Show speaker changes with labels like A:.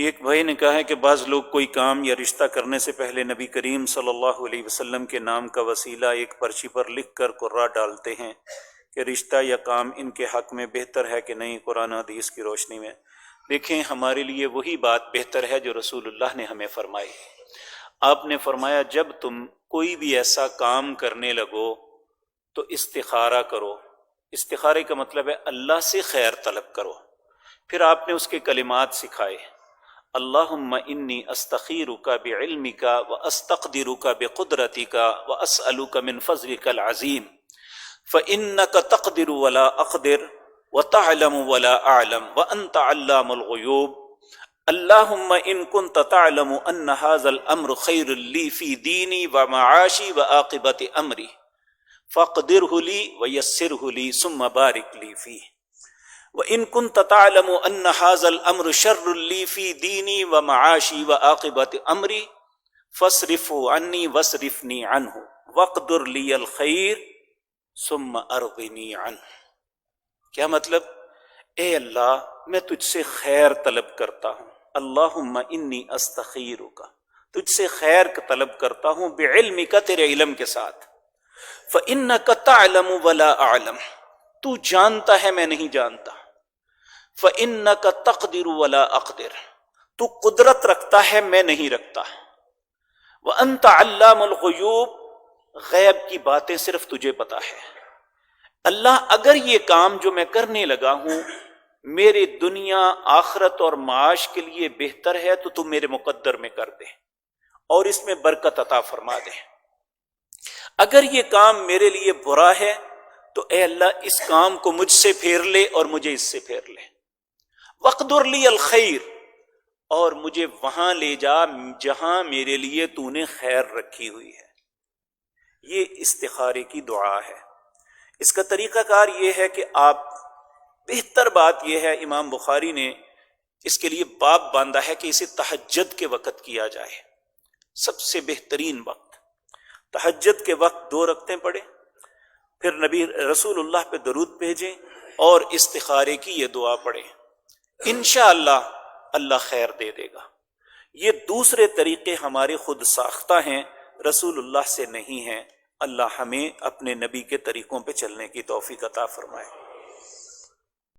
A: ایک بھائی نے کہا ہے کہ بعض لوگ کوئی کام یا رشتہ کرنے سے پہلے نبی کریم صلی اللہ علیہ وسلم کے نام کا وسیلہ ایک پرچی پر لکھ کر قرہ ڈالتے ہیں کہ رشتہ یا کام ان کے حق میں بہتر ہے کہ نہیں، قرآن حدیث کی روشنی میں؟ دیکھیں، ہمارے لیے وہی بات بہتر ہے جو رسول اللہ نے ہمیں فرمائی۔ آپ نے فرمایا جب تم کوئی بھی ایسا کام کرنے لگو تو استخارہ کرو۔ استخارے کا مطلب ہے اللہ سے خیر طلب کرو۔ پھر آپ نے اس کے کلمات سکھائے، اللہم انی استخیرک بعلمک واستقدرک بقدرتک واسألک من فضلک العظیم فإنک تقدر ولا اقدر وتعلم ولا اعلم وانت علام الغیوب اللہم ان کنت تعلم ان ھذا الامر خیر لی فی دینی ومعاشی وعاقبت امری فاقدرہ لی ویسرہ لی ثم بارک لی فیہ وَإِن كُنْتَ تَعْلَمُ أَنَّ هَذَا الْأَمْرُ شَرٌّ لِّي فِي دِينِي وَمَعَاشِي وَعَاقِبَةِ أَمْرِي فَاصْرِفْهُ عَنِّي وَاصْرِفْنِي عَنْهُ وَاقْدُرْ لِيَ الْخَيْرَ ثُمَّ أَرْضِنِي عَنْهُ۔ کیا مطلب؟ اے اللہ، میں تجھ سے خیر طلب کرتا ہوں، اللہم انی استخیرک، تجھ سے خیر طلب کرتا ہوں، بعلمک، تیرے علم کے ساتھ، فإنک تعلم ولا اعلم، تو جانتا ہے میں نہیں جانتا، فإنک تقدر ولا اقدر، تو قدرت رکھتا ہے میں نہیں رکھتا، وانت علام الغیوب، غیب کی باتیں صرف تجھے پتا ہے۔ اللہ، اگر یہ کام جو میں کرنے لگا ہوں میرے دنیا آخرت اور معاش کے لیے بہتر ہے تو تم میرے مقدر میں کر دے اور اس میں برکت عطا فرما دے، اگر یہ کام میرے لیے برا ہے تو اے اللہ اس کام کو مجھ سے پھیر لے اور مجھے اس سے پھیر لے، وَاقْدُرْ لِيَ الْخَيْرَ، اور مجھے وہاں لے جا جہاں میرے لیے تو نے خیر رکھی ہوئی ہے۔ یہ استخارے کی دعا ہے۔ اس کا طریقہ کار یہ ہے کہ آپ، بہتر بات یہ ہے، امام بخاری نے اس کے لیے باب باندھا ہے کہ اسے تہجد کے وقت کیا جائے، سب سے بہترین وقت تہجد کے وقت 2 رکعتیں پڑھیں، پھر نبی رسول اللہ پہ درود بھیجیں اور استخارے کی یہ دعا پڑھیں، انشاءاللہ اللہ خیر دے دے گا۔ یہ دوسرے طریقے ہمارے خود ساختہ ہیں، رسول اللہ سے نہیں ہیں۔ اللہ ہمیں اپنے نبی کے طریقوں پہ چلنے کی توفیق عطا فرمائے۔